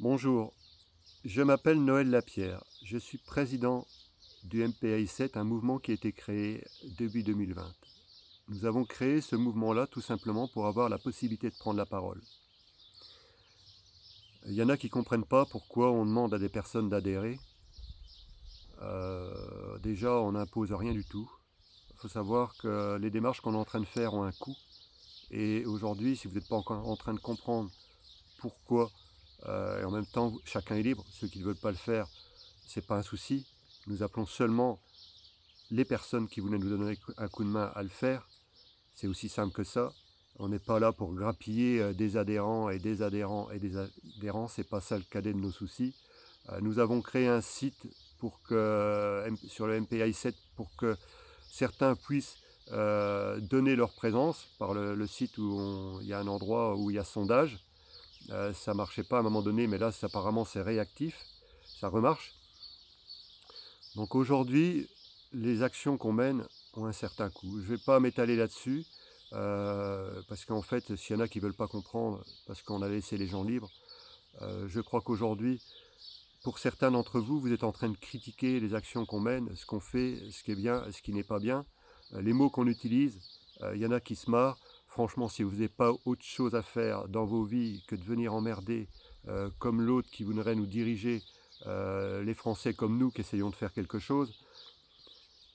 Bonjour, je m'appelle Noël Lapierre, je suis président du MPAI 7, un mouvement qui a été créé début 2020. Nous avons créé ce mouvement-là tout simplement pour avoir la possibilité de prendre la parole. Il y en a qui ne comprennent pas pourquoi on demande à des personnes d'adhérer. Déjà, on n'impose rien du tout. Il faut savoir que les démarches qu'on est en train de faire ont un coût. Et aujourd'hui, si vous n'êtes pas encore en train de comprendre pourquoi, et en même temps, chacun est libre, ceux qui ne veulent pas le faire, ce n'est pas un souci. Nous appelons seulement les personnes qui voulaient nous donner un coup de main à le faire. C'est aussi simple que ça. On n'est pas là pour grappiller des adhérents et des adhérents et des adhérents. Ce n'est pas ça le cadet de nos soucis. Nous avons créé un site sur le MPAI 7 pour que certains puissent donner leur présence par le site où il y a un endroit où il y a sondage. Ça ne marchait pas à un moment donné, mais là apparemment c'est réactif, ça remarche. Donc aujourd'hui, les actions qu'on mène ont un certain coût. Je ne vais pas m'étaler là-dessus, parce qu'en fait, s'il y en a qui ne veulent pas comprendre, parce qu'on a laissé les gens libres, je crois qu'aujourd'hui, pour certains d'entre vous, vous êtes en train de critiquer les actions qu'on mène, ce qu'on fait, ce qui est bien, ce qui n'est pas bien, les mots qu'on utilise. Il y en a qui se marrent. Franchement, si vous n'avez pas autre chose à faire dans vos vies que de venir emmerder comme l'autre qui voudrait nous diriger, les Français comme nous qui essayons de faire quelque chose,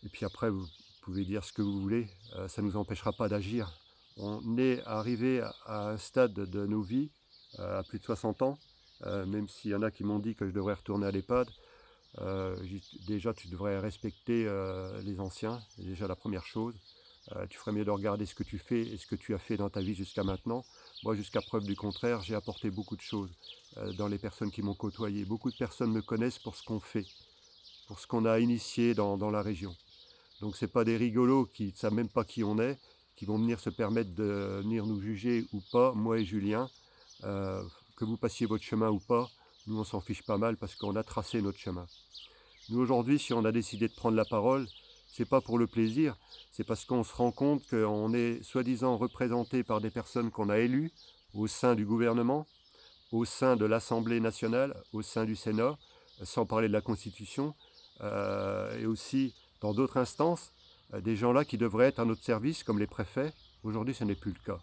et puis après vous pouvez dire ce que vous voulez, ça ne nous empêchera pas d'agir. On est arrivé à un stade de nos vies, à plus de 60 ans, même s'il y en a qui m'ont dit que je devrais retourner à l'EHPAD. Déjà tu devrais respecter les anciens, c'est déjà la première chose. Tu ferais mieux de regarder ce que tu fais et ce que tu as fait dans ta vie jusqu'à maintenant. Moi, jusqu'à preuve du contraire, j'ai apporté beaucoup de choses dans les personnes qui m'ont côtoyé. Beaucoup de personnes me connaissent pour ce qu'on fait, pour ce qu'on a initié dans la région. Donc ce n'est pas des rigolos qui ne savent même pas qui on est, qui vont venir se permettre de venir nous juger ou pas, moi et Julien. Que vous passiez votre chemin ou pas, nous on s'en fiche pas mal parce qu'on a tracé notre chemin. Nous aujourd'hui, si on a décidé de prendre la parole, c'est pas pour le plaisir, c'est parce qu'on se rend compte qu'on est soi-disant représenté par des personnes qu'on a élues au sein du gouvernement, au sein de l'Assemblée nationale, au sein du Sénat, sans parler de la Constitution, et aussi dans d'autres instances, des gens là qui devraient être à notre service, comme les préfets. Aujourd'hui, ce n'est plus le cas.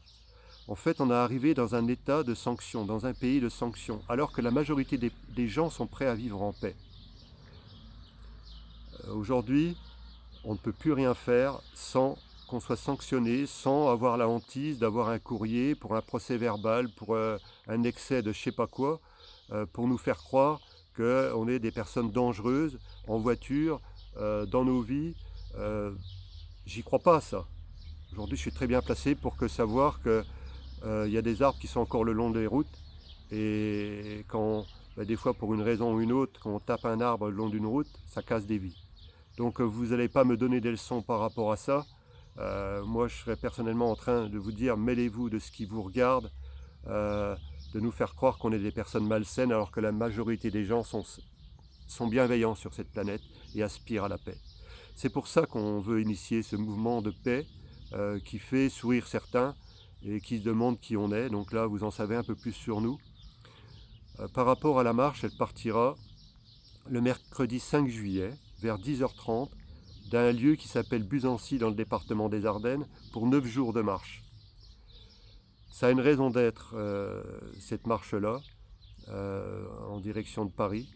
En fait, on est arrivé dans un état de sanction, dans un pays de sanctions, alors que la majorité des gens sont prêts à vivre en paix. Aujourd'hui, on ne peut plus rien faire sans qu'on soit sanctionné, sans avoir la hantise d'avoir un courrier pour un procès verbal, pour un excès de je ne sais pas quoi, pour nous faire croire qu'on est des personnes dangereuses en voiture, dans nos vies. J'y crois pas à ça. Aujourd'hui, je suis très bien placé pour savoir qu'il y a des arbres qui sont encore le long des routes, et quand, des fois pour une raison ou une autre, quand on tape un arbre le long d'une route, ça casse des vies. Donc vous n'allez pas me donner des leçons par rapport à ça. Moi, je serais personnellement en train de vous dire, mêlez-vous de ce qui vous regarde, de nous faire croire qu'on est des personnes malsaines, alors que la majorité des gens sont bienveillants sur cette planète et aspirent à la paix. C'est pour ça qu'on veut initier ce mouvement de paix qui fait sourire certains et qui se demandent qui on est. Donc là, vous en savez un peu plus sur nous. Par rapport à la marche, elle partira le mercredi 5 juillet, vers 10h30, d'un lieu qui s'appelle Buzancy dans le département des Ardennes, pour 9 jours de marche. Ça a une raison d'être, cette marche-là, en direction de Paris.